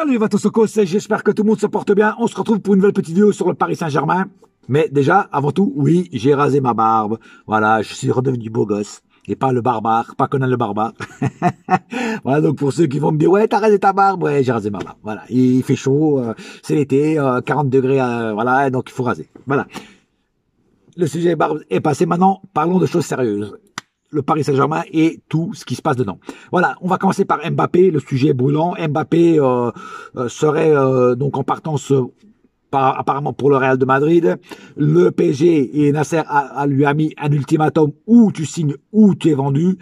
Salut Vatosokos, j'espère que tout le monde se porte bien. On se retrouve pour une nouvelle petite vidéo sur le Paris Saint-Germain. Mais déjà, avant tout, oui, j'ai rasé ma barbe. Voilà, je suis redevenu beau gosse. Et pas le barbare, pas Conan le barbare. Voilà, donc pour ceux qui vont me dire, ouais, t'as rasé ta barbe, ouais, j'ai rasé ma barbe. Voilà, il fait chaud, c'est l'été, 40 degrés, voilà, donc il faut raser. Voilà. Le sujet barbe est passé, maintenant, parlons de choses sérieuses. Le Paris Saint-Germain et tout ce qui se passe dedans. Voilà, on va commencer par Mbappé, le sujet brûlant. Mbappé serait donc en partance apparemment pour le Real de Madrid. Le PSG et Nasser lui a mis un ultimatum où tu signes, où tu es vendu.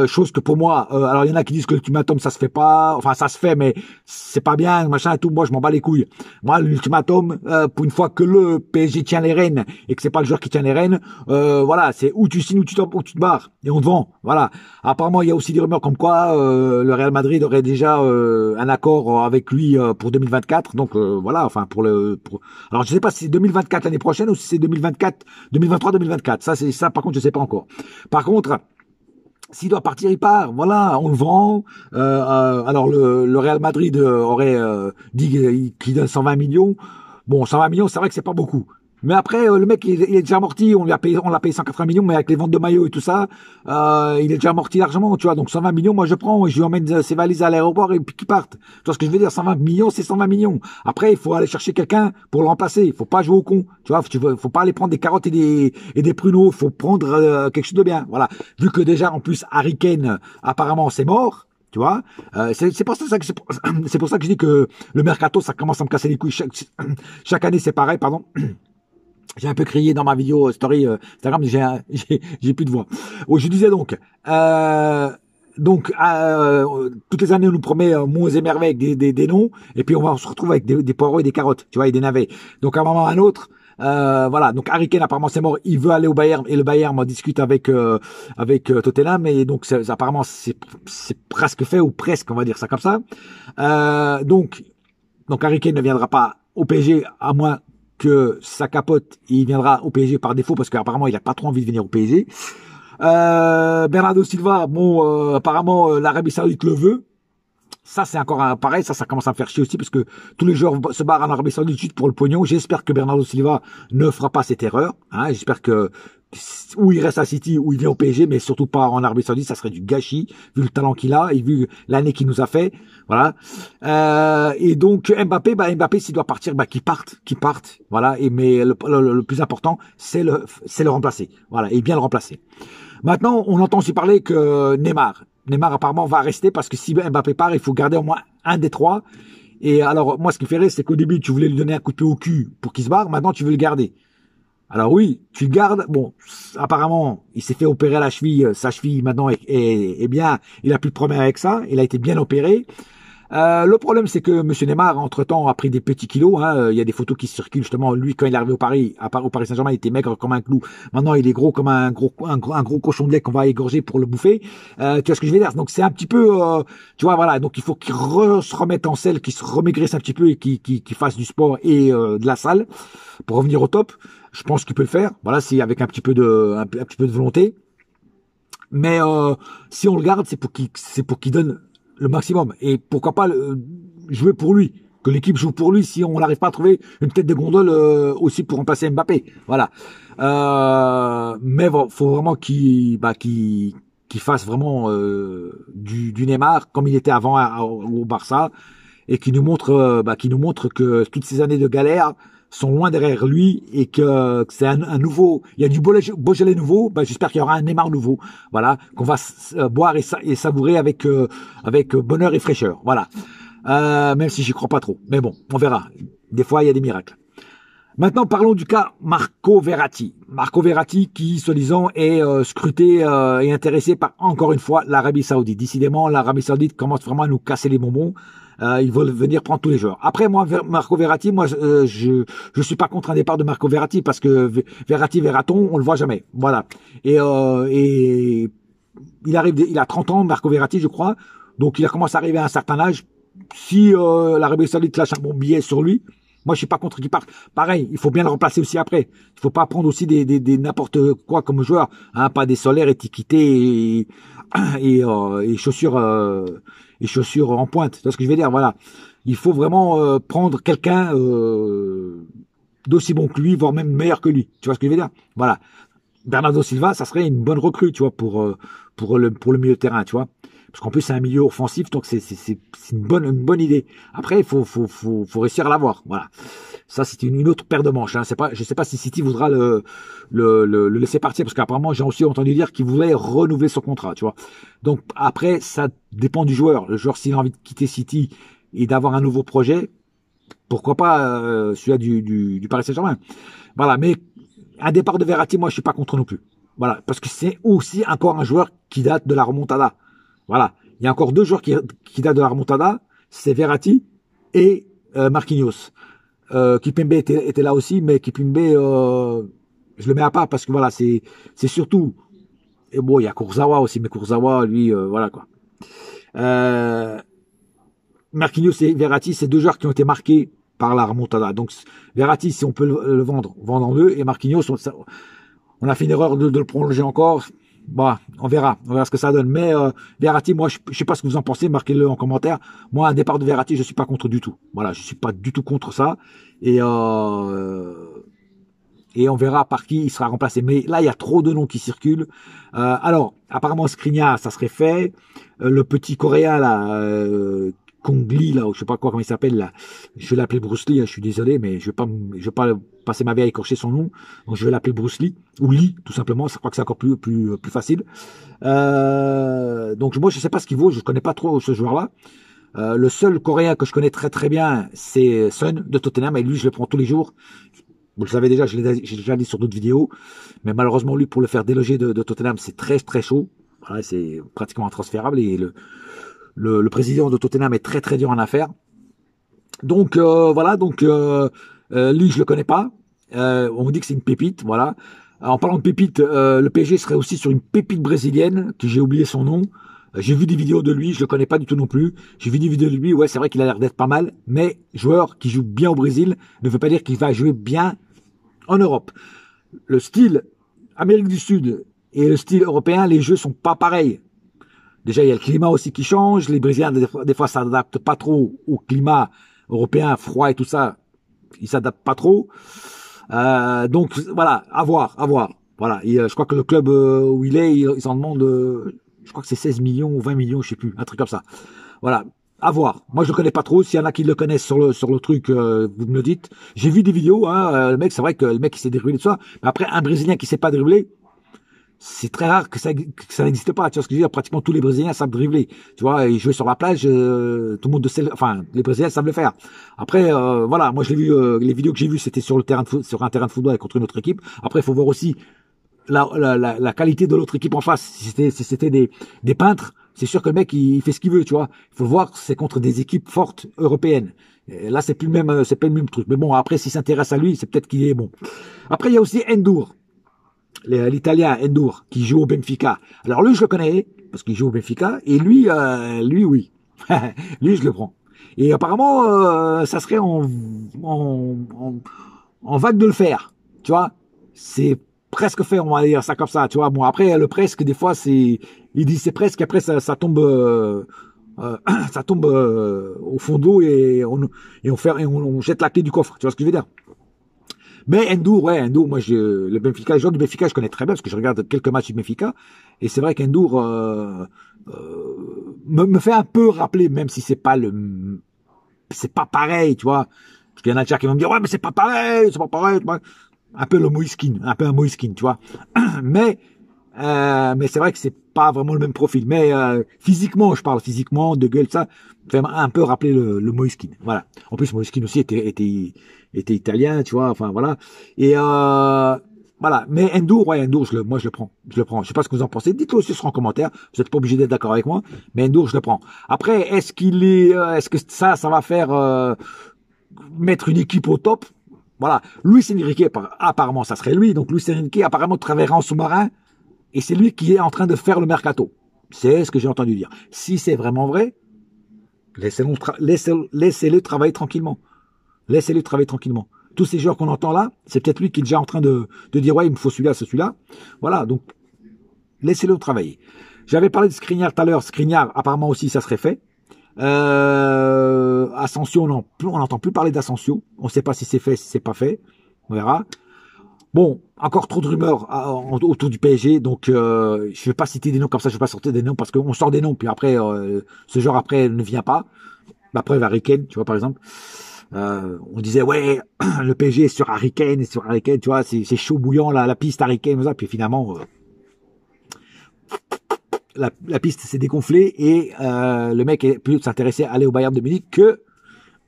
Chose que pour moi, alors il y en a qui disent que l'ultimatum ça se fait pas, enfin ça se fait mais c'est pas bien, machin et tout. Moi je m'en bats les couilles. Moi l'ultimatum, pour une fois que le PSG tient les rênes et que c'est pas le joueur qui tient les rênes, voilà, c'est où tu signes, où tu te barres et on te vend. Voilà. Apparemment il y a aussi des rumeurs comme quoi le Real Madrid aurait déjà un accord avec lui pour 2024. Donc voilà, enfin alors je sais pas si c'est 2024 l'année prochaine ou si c'est 2024, 2023, 2024. Ça par contre je sais pas encore. Par contre, s'il doit partir, il part. Voilà, on le vend. Alors le Real Madrid aurait dit qu'il donne 120 millions. Bon, 120 millions, c'est vrai que c'est pas beaucoup. Mais après, le mec, il est déjà amorti. On l'a payé 180 millions, mais avec les ventes de maillots et tout ça, il est déjà amorti largement, tu vois. Donc 120 millions, moi je prends, je lui emmène ses valises à l'aéroport et puis qu'il parte. Tu vois ce que je veux dire? 120 millions, c'est 120 millions. Après, il faut aller chercher quelqu'un pour le remplacer. Il faut pas jouer au con, tu vois. Faut pas aller prendre des carottes et des pruneaux. Il faut prendre quelque chose de bien. Voilà. Vu que déjà, en plus, Harry Kane, apparemment, c'est mort. Tu vois, c'est pour ça que je dis que le mercato, ça commence à me casser les couilles. Chaque année, c'est pareil, pardon. J'ai un peu crié dans ma vidéo story Instagram, j'ai plus de voix. Oh, je disais donc, toutes les années on nous promet monts et merveilles avec des noms, et puis on se retrouve avec des poireaux et des carottes, tu vois, et des navets. Donc à un moment ou à un autre, voilà. Donc Harry Kane apparemment c'est mort, il veut aller au Bayern et le Bayern discute avec Tottenham, et donc apparemment c'est presque fait ou presque, on va dire ça comme ça. Donc Harry Kane ne viendra pas au PSG à moins que ça capote, il viendra au PSG par défaut parce qu'apparemment il a pas trop envie de venir au PSG. Bernardo Silva, bon, apparemment l'Arabie Saoudite le veut. Ça c'est encore pareil, ça commence à me faire chier aussi parce que tous les joueurs se barrent en Arabie Saoudite pour le pognon. J'espère que Bernardo Silva ne fera pas cette erreur. Hein. J'espère que ou il reste à City ou il vient au PSG, mais surtout pas en Arabie Saoudite, ça serait du gâchis vu le talent qu'il a et vu l'année qu'il nous a fait. Voilà. Et donc Mbappé s'il doit partir, qu'il parte. Voilà. Mais le plus important, c'est le remplacer. Voilà, et bien le remplacer. Maintenant, on entend aussi parler que Neymar apparemment va rester parce que si Mbappé part, il faut garder au moins un des trois. Et alors moi, ce qui me fait rire, c'est qu'au début, tu voulais lui donner un coup de pied au cul pour qu'il se barre. Maintenant, tu veux le garder. Alors oui, tu le gardes. Bon, apparemment, il s'est fait opérer à la cheville. Sa cheville maintenant est bien. Il a plus de problème avec ça. Il a été bien opéré. Le problème, c'est que Monsieur Neymar, entre-temps, a pris des petits kilos. Hein. Il y a des photos qui circulent justement. Lui, quand il est arrivé au Paris Saint-Germain, il était maigre comme un clou. Maintenant, il est gros comme un gros cochon de lait qu'on va égorger pour le bouffer. Tu vois ce que je veux dire? Donc c'est un petit peu, tu vois, voilà. Donc il faut qu'il se remette en selle, qu'il se remaigrisse un petit peu et qu'il fasse du sport et de la salle pour revenir au top. Je pense qu'il peut le faire. Voilà, c'est avec un petit peu de volonté. Mais si on le garde, c'est pour qu'il donne le maximum. Et pourquoi pas jouer pour lui, que l'équipe joue pour lui si on n'arrive pas à trouver une tête de gondole aussi pour remplacer Mbappé. Voilà. Mais bon, faut vraiment qu'il fasse vraiment du Neymar comme il était avant au Barça et qu'il nous montre que toutes ces années de galère sont loin derrière lui et que c'est un nouveau, il y a du Beaujolais nouveau, j'espère qu'il y aura un Neymar nouveau, voilà, qu'on va boire et savourer avec bonheur et fraîcheur, voilà. Même si j'y crois pas trop, mais bon, on verra. Des fois, il y a des miracles. Maintenant, parlons du cas Marco Verratti. Marco Verratti qui, soi-disant, est scruté et intéressé par, encore une fois, l'Arabie Saoudite. Décidément, l'Arabie Saoudite commence vraiment à nous casser les bonbons. Ils veulent venir prendre tous les joueurs. Après, moi, Marco Verratti, je suis pas contre un départ de Marco Verratti parce que Verraton, on le voit jamais. Voilà. Et il a 30 ans, Marco Verratti, je crois. Donc, il a commencé à arriver à un certain âge. Si l'Arabie Saoudite lâche un bon billet sur lui, moi, je suis pas contre qu'il parte. Pareil, il faut bien le remplacer aussi après. Il faut pas prendre aussi des n'importe quoi comme joueur, hein, pas des solaires étiquetés. et chaussures en pointe. Tu vois ce que je veux dire? Voilà. Il faut vraiment prendre quelqu'un d'aussi bon que lui, voire même meilleur que lui. Tu vois ce que je veux dire? Voilà. Bernardo Silva, ça serait une bonne recrue, tu vois, pour le milieu de terrain, tu vois. Parce qu'en plus, c'est un milieu offensif, donc c'est une bonne idée. Après, il faut réussir à l'avoir. Voilà. Ça, c'est une autre paire de manches. Hein. Je sais pas si City voudra le laisser partir, parce qu'apparemment, j'ai aussi entendu dire qu'il voulait renouveler son contrat, tu vois. Donc, après, ça dépend du joueur. Le joueur, s'il a envie de quitter City et d'avoir un nouveau projet, pourquoi pas celui-là du Paris Saint-Germain. Voilà, mais un départ de Verratti, moi, je suis pas contre non plus. Voilà, parce que c'est aussi encore un joueur qui date de la remontada. Voilà, il y a encore deux joueurs qui datent de la remontada, c'est Verratti et Marquinhos. Kipembe était là aussi, mais Kipembe, je le mets à part parce que voilà, c'est surtout. Et bon, il y a Kurzawa aussi, mais Kurzawa, lui, voilà quoi. Marquinhos et Verratti, c'est deux joueurs qui ont été marqués par la remontada. Donc Verratti, si on peut le vendre en deux, et Marquinhos, on a fait une erreur de le prolonger encore. Bon, on verra ce que ça donne. Mais Verratti, moi, je sais pas ce que vous en pensez, marquez-le en commentaire. Moi, un départ de Verratti, je suis pas contre du tout. Voilà, je suis pas du tout contre ça. Et on verra par qui il sera remplacé. Mais là, il y a trop de noms qui circulent. Alors, apparemment, Skriniar, ça serait fait. Le petit Coréen, là, Kong Lee, là, ou je sais pas quoi, comment il s'appelle, là. Je vais l'appeler Bruce Lee, hein, je suis désolé, mais je vais pas passer ma vie à écorcher son nom. Donc, je vais l'appeler Bruce Lee, ou Lee, tout simplement. Je crois que c'est encore plus facile. Donc, moi, je sais pas ce qu'il vaut, je connais pas trop ce joueur-là. Le seul Coréen que je connais très très bien, c'est Son de Tottenham, et lui, je le prends tous les jours. Vous le savez déjà, j'ai déjà dit sur d'autres vidéos, mais malheureusement, lui, pour le faire déloger de Tottenham, c'est très très chaud. Voilà, c'est pratiquement intransférable, et le président de Tottenham est très très dur en affaires. Donc voilà, donc lui, je le connais pas. On me dit que c'est une pépite, voilà. En parlant de pépite, le PSG serait aussi sur une pépite brésilienne, que j'ai oublié son nom. J'ai vu des vidéos de lui, je le connais pas du tout non plus. J'ai vu des vidéos de lui, ouais, c'est vrai qu'il a l'air d'être pas mal, mais joueur qui joue bien au Brésil ne veut pas dire qu'il va jouer bien en Europe. Le style Amérique du Sud et le style européen, les jeux sont pas pareils. Déjà, il y a le climat aussi qui change. Les Brésiliens, des fois, s'adaptent pas trop au climat européen, froid et tout ça. Ils s'adaptent pas trop. Donc, voilà, à voir. Voilà. Et, je crois que le club où il est, ils en demandent, je crois que c'est 16 millions ou 20 millions, je sais plus, un truc comme ça. Voilà. À voir. Moi, je le connais pas trop. S'il y en a qui le connaissent sur le truc, vous me le dites. J'ai vu des vidéos, hein. Le mec, c'est vrai que le mec, il s'est dribbler tout ça. Mais après, un Brésilien qui sait pas dribbler, c'est très rare que ça n'existe pas. Tu vois ce que je veux dire? Pratiquement tous les Brésiliens savent dribbler. Tu vois, ils jouent sur la plage, tout le monde sait, enfin, les Brésiliens savent le faire. Après, voilà, moi, je l'ai vu, les vidéos que j'ai vues, c'était sur un terrain de football contre une autre équipe. Après, il faut voir aussi la qualité de l'autre équipe en face. Si c'était des peintres, c'est sûr que le mec, il fait ce qu'il veut, tu vois. Il faut voir, c'est contre des équipes fortes européennes. Et là, c'est pas le même truc. Mais bon, après, s'il s'intéresse à lui, c'est peut-être qu'il est bon. Après, il y a aussi Endur. L'Italien Endur, qui joue au Benfica. Alors lui, je le connais, parce qu'il joue au Benfica, et lui, oui. Lui, je le prends. Et apparemment, ça serait en vague de le faire. Tu vois, c'est presque fait, on va dire ça comme ça. Tu vois, bon, après, le presque, des fois, il dit c'est presque, après, ça tombe... ça tombe au fond d'eau et on jette la clé du coffre. Tu vois ce que je veux dire? Mais Endur, moi, le Benfica, les joueurs du Benfica, je connais très bien parce que je regarde quelques matchs du Benfica. Et c'est vrai qu'Endur me fait un peu rappeler, même si c'est pas pareil, tu vois. Parce qu'il y en a déjà qui vont me dire, ouais, mais c'est pas pareil. Un peu un Moïskine, tu vois. Mais c'est vrai que c'est pas vraiment le même profil. Mais physiquement, je parle physiquement, de gueule, ça fait un peu rappeler le Moïskine. Voilà. En plus, Moïskine aussi était italien, tu vois. Enfin voilà. Et voilà. Mais Endur, moi je le prends. Je sais pas ce que vous en pensez. Dites-le aussi sur en commentaire. Vous n'êtes pas obligé d'être d'accord avec moi. Mais Endur, je le prends. Après, est-ce que ça va faire mettre une équipe au top? Voilà. Luis Enrique, apparemment, ça serait lui. Donc Luis Enrique, apparemment, travaillera en sous-marin. Et c'est lui qui est en train de faire le mercato. C'est ce que j'ai entendu dire. Si c'est vraiment vrai, laissez-le travailler tranquillement. Laissez-le travailler tranquillement. Tous ces joueurs qu'on entend là, c'est peut-être lui qui est déjà en train de dire, ouais, il me faut celui-là, celui-là. Voilà, donc laissez-le travailler. J'avais parlé de Skriniar tout à l'heure. Skriniar, apparemment aussi, ça serait fait. Asensio, on n'entend plus parler d'Asensio. On ne sait pas si c'est fait, si c'est pas fait. On verra. Bon, encore trop de rumeurs autour du PSG, donc je ne vais pas citer des noms comme ça, je ne vais pas sortir des noms parce qu'on sort des noms, puis après, ce genre après ne vient pas. La preuve, Harry Kane, tu vois, par exemple. On disait, ouais, le PSG est sur Harry Kane, tu vois, c'est chaud bouillant, la piste Harry Kane, ça, puis finalement, la piste s'est dégonflée et le mec est plus s'intéresser à aller au Bayern de Munich que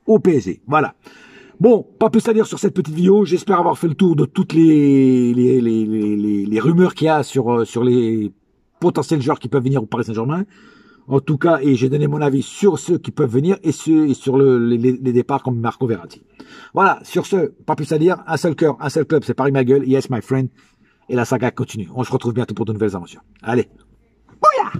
au PSG. Voilà. Bon, pas plus à dire sur cette petite vidéo. J'espère avoir fait le tour de toutes les rumeurs qu'il y a sur les potentiels joueurs qui peuvent venir au Paris Saint-Germain. En tout cas, et j'ai donné mon avis sur ceux qui peuvent venir et sur les départs comme Marco Verratti. Voilà, sur ce, pas plus à dire. Un seul cœur, un seul club, c'est Paris ma gueule. Yes, my friend. Et la saga continue. On se retrouve bientôt pour de nouvelles aventures. Allez. Bouya!